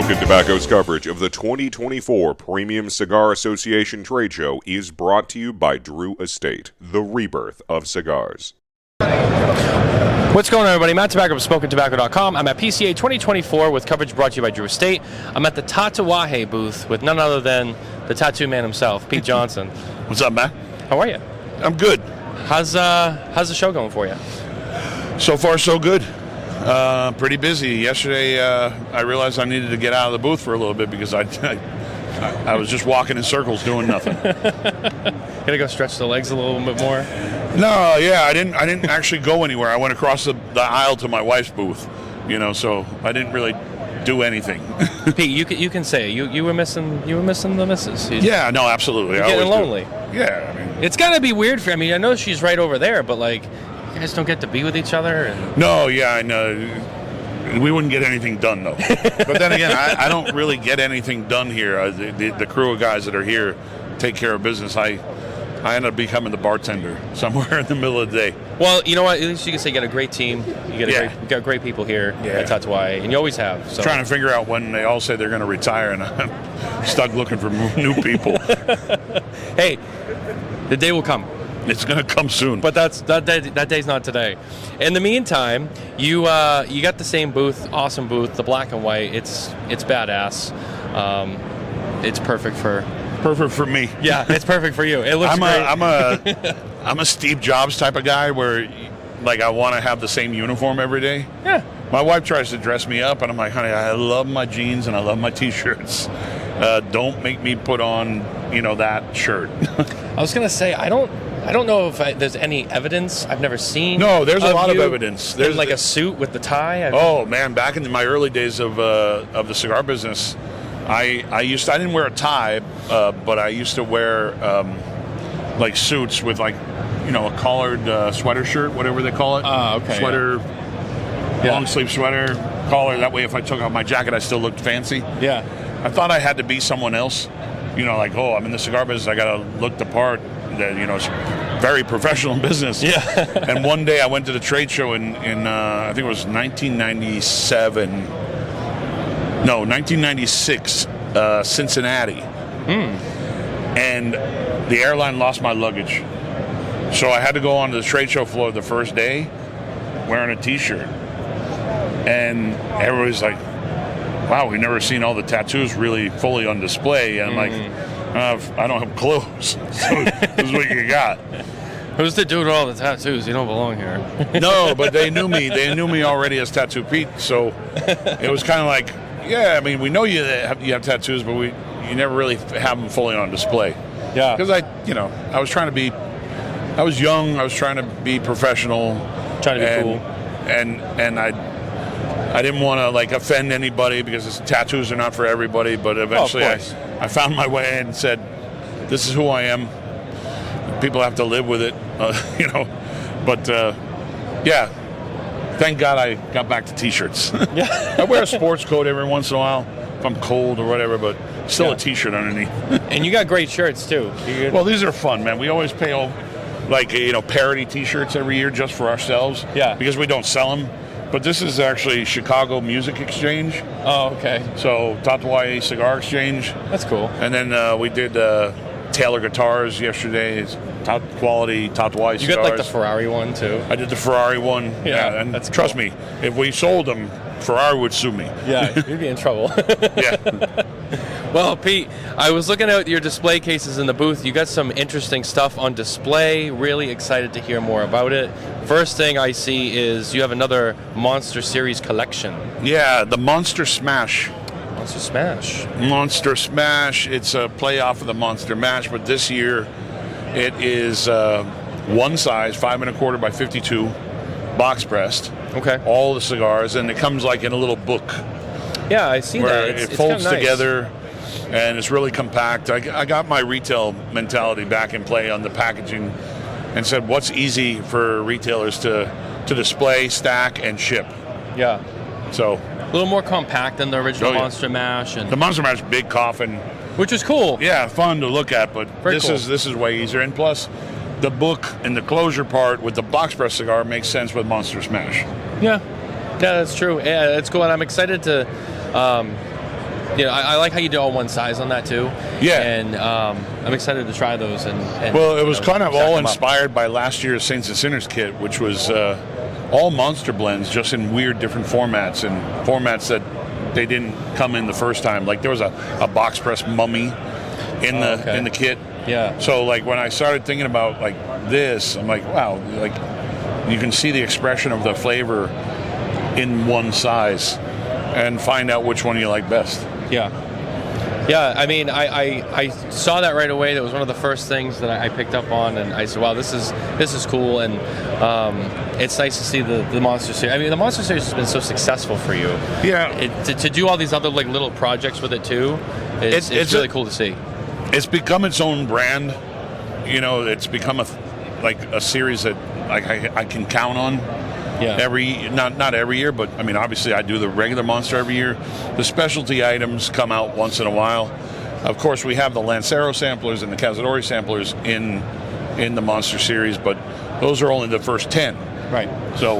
Smokin Tobacco's coverage of the 2024 Premium Cigar Association Trade Show is brought to you by Drew Estate, the rebirth of cigars. What's going on, everybody? Matt Tabacco from SmokinTobacco.com. I'm at PCA 2024 with coverage brought to you by Drew Estate. I'm at the Tatuaje booth with none other than the tattoo man himself, Pete Johnson. What's up, Matt? How are you? I'm good. How's the show going for you? So far, so good. Pretty busy. Yesterday, I realized I needed to get out of the booth for a little bit because I was just walking in circles doing nothing. Gotta go stretch the legs a little bit more. No, yeah, I didn't actually go anywhere. I went across the aisle to my wife's booth, so I didn't really do anything. Pete, you can say it. You were missing the missus. Yeah, no, absolutely. You're getting lonely. Yeah, I mean, it's gotta be weird for you. I mean, I know she's right over there, but like, you guys don't get to be with each other. No, yeah, I know. We wouldn't get anything done, though. But then again, I don't really get anything done here. The crew of guys that are here take care of business. I end up becoming the bartender somewhere in the middle of the day. Well, you know what? At least you can say you got a great team. You got great people here at Tatuaje, and you always have. So. Trying to figure out when they all say they're going to retire, and I'm stuck looking for new people. Hey, the day will come. It's going to come soon. But that day's not today. In the meantime, you got the same booth, awesome booth, the black and white. It's badass. It's perfect for me. Yeah, it's perfect for you. It looks great. I'm a Steve Jobs type of guy where like I want to have the same uniform every day. Yeah. My wife tries to dress me up, and I'm like, honey, I love my jeans and I love my T-shirts. Don't make me put on, that shirt. I was gonna say I don't know if there's any evidence. I've never seen. No, there's a lot of evidence. There's like a suit with the tie. Oh man, back in my early days of the cigar business, I didn't wear a tie, but I used to wear like suits with like a collared sweater shirt, whatever they call it. Okay. Sweater, long sleeve sweater, collar. That way, if I took off my jacket, I still looked fancy. Yeah. I thought I had to be someone else. Like, I'm in the cigar business. I got to look the part. That it's very professional business. Yeah. And one day I went to the trade show in I think it was 1997. No, 1996, Cincinnati. And the airline lost my luggage, so I had to go onto the trade show floor the first day wearing a T-shirt, and everybody's like, "Wow, we've never seen all the tattoos really fully on display." And I'm like, I don't have clothes, so this is what you got. Who's the dude with all the tattoos? You don't belong here. No, but they knew me. They knew me already as Tattoo Pete, so it was kind of like, yeah, I mean, we know you have tattoos, but you never really have them fully on display. Yeah. Because I was trying to be, I was young, I was trying to be professional. Trying to be cool. And I didn't want to like offend anybody because tattoos are not for everybody, but eventually I found my way and said, this is who I am. People have to live with it, But yeah, thank God I got back to T-shirts. Yeah. I wear a sports coat every once in a while if I'm cold or whatever, but still a T-shirt underneath. And you got great shirts too. Well, these are fun, man. We always pay parody T-shirts every year just for ourselves. Yeah. Because we don't sell them. But this is actually Chicago Music Exchange. Oh, okay. So Tatuaje Cigar Exchange. That's cool. And then we did Taylor Guitars yesterday. It's top quality Tatuaje cigars. You got like the Ferrari one too. I did the Ferrari one. Yeah, and that's trust cool. me, if we sold them, Ferrari would sue me. Yeah, you'd be in trouble. Yeah. Well, Pete, I was looking at your display cases in the booth. You got some interesting stuff on display. Really excited to hear more about it. First thing I see is you have another Monster Series collection. Yeah, the Monster Smash. Monster Smash. Monster Smash. It's a play off of the Monster Mash, but this year it is one size, 5 1/4 by 52, box pressed. Okay. All the cigars, and it comes like in a little book. Yeah, I see where that. It folds together, and it's really compact. I got my retail mentality back in play on the packaging, and said, what's easy for retailers to display, stack, and ship? Yeah. So a little more compact than the original Monster Mash, and the Monster Mash big coffin, which is cool. Yeah, fun to look at, but this is way easier. And plus, the book and the closure part with the box press cigar makes sense with Monster Smash. Yeah, that's true. Yeah, that's cool, and I'm excited to I like how you do all one size on that too. Yeah. And I'm excited to try those. And well, it was kind of all them up. inspired by last year's Saints and Sinners kit, which was all monster blends, just in weird different formats and formats that they didn't come in the first time. Like there was a box press mummy in the kit. Yeah. So like when I started thinking about like this, I'm like, wow, like you can see the expression of the flavor in one size, and find out which one you like best. Yeah. Yeah, I mean, I saw that right away. That was one of the first things that I picked up on, and I said, "Wow, this is cool." And it's nice to see the Monster Series. I mean, the Monster Series has been so successful for you. Yeah. To do all these other like little projects with it too, it's really cool to see. It's become its own brand. You know, it's become a series that I can count on. Yeah. Not every year, but I mean, obviously I do the regular Monster every year. The specialty items come out once in a while. Of course, we have the Lancero samplers and the Cazadores samplers in the Monster series, but those are only the first 10. Right. So,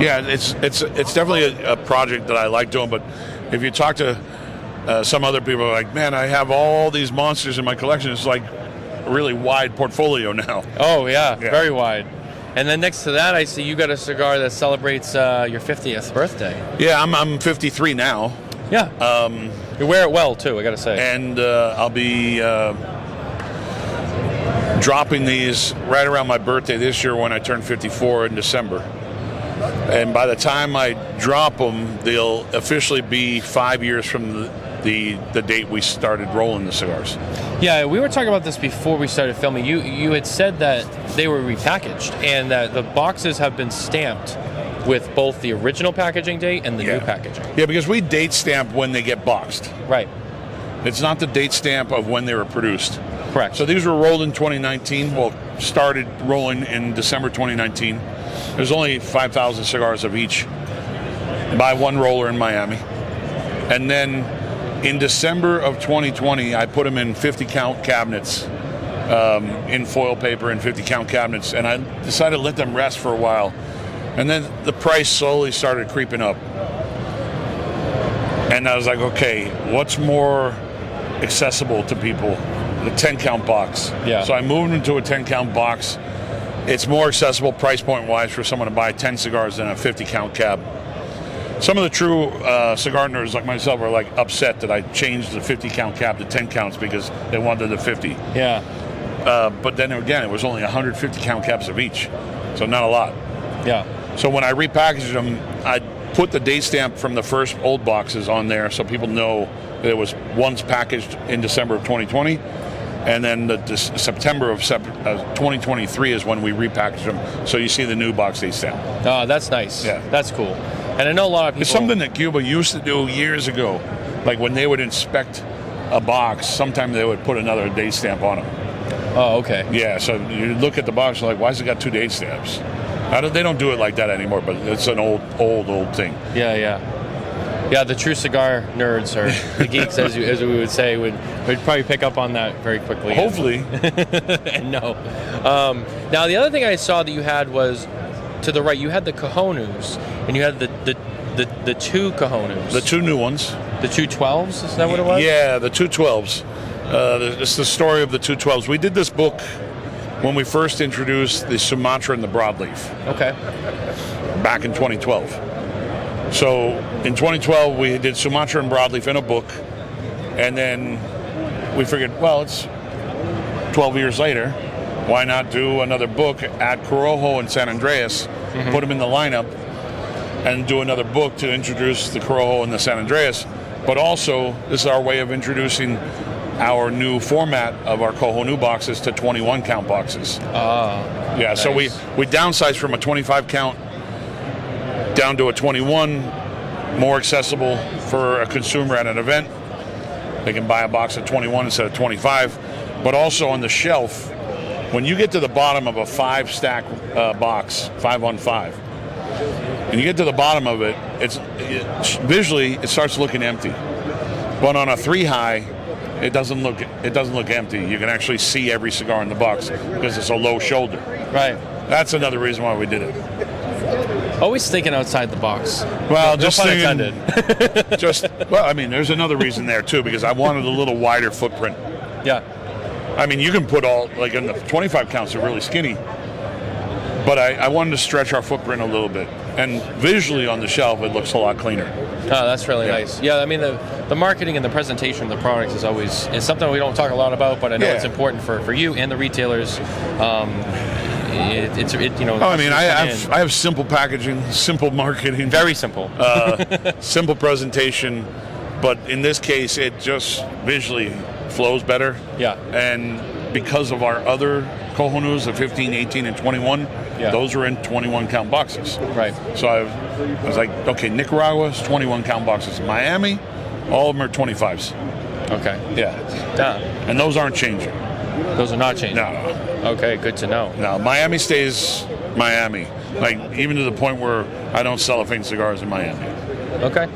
yeah, it's definitely a project that I like doing. But if you talk to some other people, like, man, I have all these monsters in my collection. It's like a really wide portfolio now. Oh yeah. Very wide. And then next to that, I see you got a cigar that celebrates your 50th birthday. Yeah, I'm 53 now. Yeah. You wear it well, too, I got to say. And I'll be dropping these right around my birthday this year when I turn 54 in December. And by the time I drop them, they'll officially be 5 years from the date we started rolling the cigars. Yeah, we were talking about this before we started filming. You had said that they were repackaged and that the boxes have been stamped with both the original packaging date and the new packaging. Yeah, because we date stamp when they get boxed. Right. It's not the date stamp of when they were produced. Correct. So these were rolled in 2019. Well, started rolling in December 2019. There's only 5,000 cigars of each by one roller in Miami. And then in December of 2020, I put them in 50-count cabinets, in foil paper and 50-count cabinets, and I decided to let them rest for a while. And then the price slowly started creeping up. And I was like, okay, what's more accessible to people? The 10-count box. Yeah. So I moved into a 10-count box. It's more accessible price point-wise for someone to buy 10 cigars than a 50-count cab. Some of the true cigar nerds like myself are like upset that I changed the 50-count cab to 10 counts because they wanted the 50. Yeah. But then again, it was only 150-count cabs of each, so not a lot. Yeah. So when I repackaged them, I put the date stamp from the first old boxes on there so people know that it was once packaged in December of 2020, and then the September of 2023 is when we repackaged them. So you see the new box date stamp. Oh, that's nice. Yeah. That's cool. And I know a lot of people... It's something that Cuba used to do years ago. Like when they would inspect a box, sometimes they would put another date stamp on it. Oh, okay. Yeah, so you look at the box, you're like, why has it got 2 date stamps? They don't do it like that anymore, but it's an old thing. Yeah, the true cigar nerds, or the geeks, as we would say, would probably pick up on that very quickly. Hopefully. And no. Now, the other thing I saw that you had was, to the right, you had the Cojonus, and you had the two Cojonus. The two new ones. The 212s, is that what it was? Yeah, the 212s. It's the story of the 212s. We did this book when we first introduced the Sumatra and the broadleaf. Okay. Back in 2012. So in 2012, we did Sumatra and broadleaf in a book, and then we figured, well, it's 12 years later. Why not do another book at Corojo and San Andreas, put them in the lineup, and do another book to introduce the Corojo and the San Andreas. But also, this is our way of introducing our new format of our Cojonú boxes to 21-count boxes. Yeah, nice. So we downsized from a 25-count down to a 21, more accessible for a consumer at an event. They can buy a box of 21 instead of 25. But also on the shelf, when you get to the bottom of a 5-stack box, 5 on 5, and you get to the bottom of it, visually it starts looking empty. But on a 3-high, it doesn't look empty. You can actually see every cigar in the box because it's a low shoulder. Right. That's another reason why we did it. Always thinking outside the box. Well, no just pun thinking, intended. well, I mean, there's another reason there too, because I wanted a little wider footprint. Yeah. I mean, you can put all, like in the 25 counts are really skinny, but I wanted to stretch our footprint a little bit. And visually on the shelf, it looks a lot cleaner. Oh, that's really nice. Yeah, I mean, the marketing and the presentation of the products is something we don't talk a lot about, but I know it's important for you and the retailers. I mean, I have simple packaging, simple marketing. Very simple. Simple presentation, but in this case, it just visually flows better. Yeah. And because of our other Kohonus, the 15, 18, and 21, those are in 21 count boxes. Right. So I was like, okay, Nicaragua's 21 count boxes. Miami, all of them are 25s. Okay. Yeah. And those aren't changing. Those are not changing? No. Okay, good to know. No, Miami stays Miami. Like, even to the point where I don't cellophane cigars in Miami. Okay.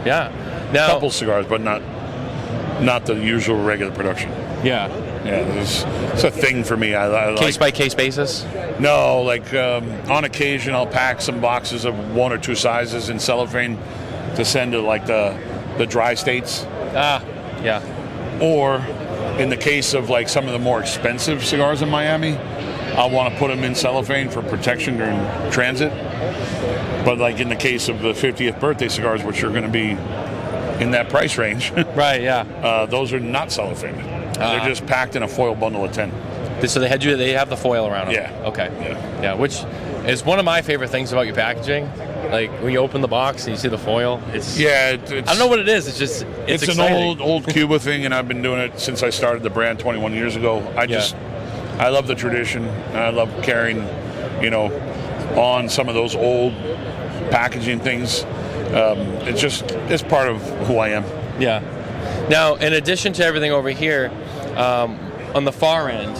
Yeah. Now, a couple cigars, but not the usual regular production. Yeah. It's a thing for me. I case by case basis? No, like on occasion I'll pack some boxes of 1 or 2 sizes in cellophane to send to like the dry states. Yeah. Or in the case of like some of the more expensive cigars in Miami, I want to put them in cellophane for protection during transit. But like in the case of the 50th birthday cigars, which are going to be in that price range, right? Yeah. Those are not cellophane. They're just packed in a foil bundle of 10. So they have the foil around them. Yeah. Okay. Yeah. Which is one of my favorite things about your packaging. Like when you open the box and you see the foil, it's I don't know what it is. It's an old Cuba thing, and I've been doing it since I started the brand 21 years ago. I love the tradition, and I love carrying, on some of those old packaging things. It's part of who I am. Yeah. Now, in addition to everything over here, on the far end,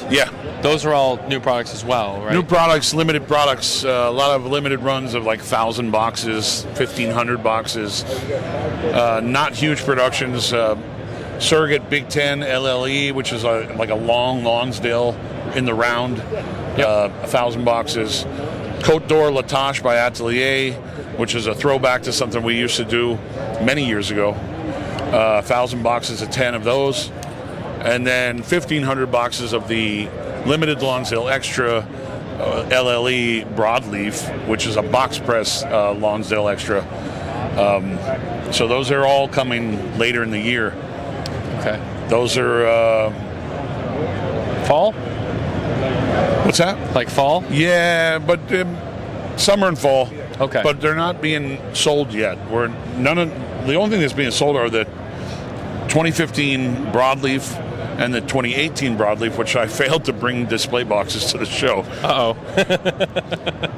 those are all new products as well, right? New products, limited products, a lot of limited runs of like 1,000 boxes, 1,500 boxes. Not huge productions. Surrogate Big Ten LLE, which is like a long Lonsdale in the round, 1,000 boxes. Côte d'Or Latache by Atelier, which is a throwback to something we used to do many years ago. 1,000 boxes of 10 of those. And then 1,500 boxes of the limited Lonsdale Extra LLE broadleaf, which is a box press Lonsdale Extra. So those are all coming later in the year. Okay. Those are fall? What's that? Like fall? Yeah, but summer and fall. Okay. But they're not being sold yet. The only thing that's being sold are the 2015 broadleaf and the 2018 broadleaf, which I failed to bring display boxes to the show. Uh-oh.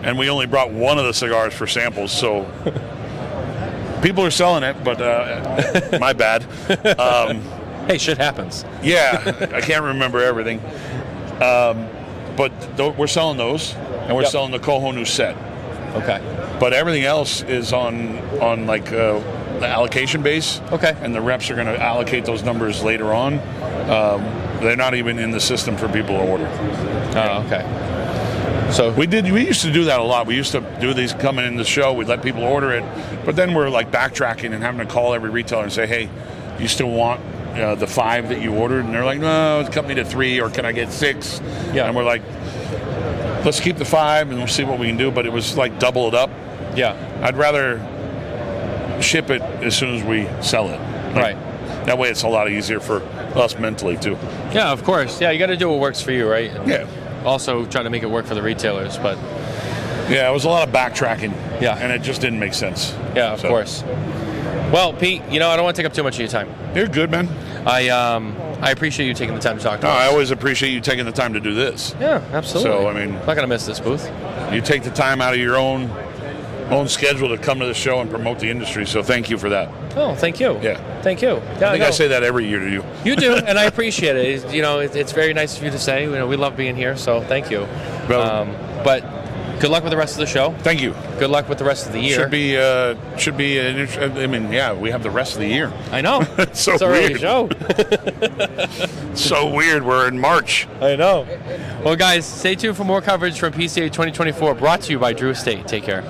And we only brought one of the cigars for samples, so people are selling it, but my bad. Hey, shit happens. Yeah, I can't remember everything. But we're selling those, and we're selling the Kohonu set. Okay. But everything else is on like the allocation base. Okay. And the reps are going to allocate those numbers later on. They're not even in the system for people to order. Oh, okay. So we used to do that a lot. We used to do these coming in the show. We'd let people order it, but then we're like backtracking and having to call every retailer and say, "Hey, you still want the 5 that you ordered?" And they're like, "No, cut me to 3, or can I get 6?" Yeah. And we're like, "Let's keep the 5 and we'll see what we can do." But it was like double it up. Yeah. I'd rather ship it as soon as we sell it. Right. That way it's a lot easier for us mentally too. Yeah, of course. Yeah, you got to do what works for you, right? And also try to make it work for the retailers, but yeah, it was a lot of backtracking. Yeah. And it just didn't make sense. Yeah, of course. Well, Pete, I don't want to take up too much of your time. You're good, man. I appreciate you taking the time to talk to us. I always appreciate you taking the time to do this. Yeah, absolutely. So, I mean, I'm not going to miss this booth. You take the time out of your own schedule to come to the show and promote the industry, so thank you for that. Oh, thank you. Yeah. Thank you. Yeah, I think I say that every year to you. You do, and I appreciate it. It's very nice of you to say. We love being here, so thank you. But good luck with the rest of the show. Thank you. Good luck with the rest of the year. Should be we have the rest of the year. I know. It's so it's a weird. show. So weird. We're in March. I know. Well, guys, stay tuned for more coverage from PCA 2024, brought to you by Drew Estate. Take care.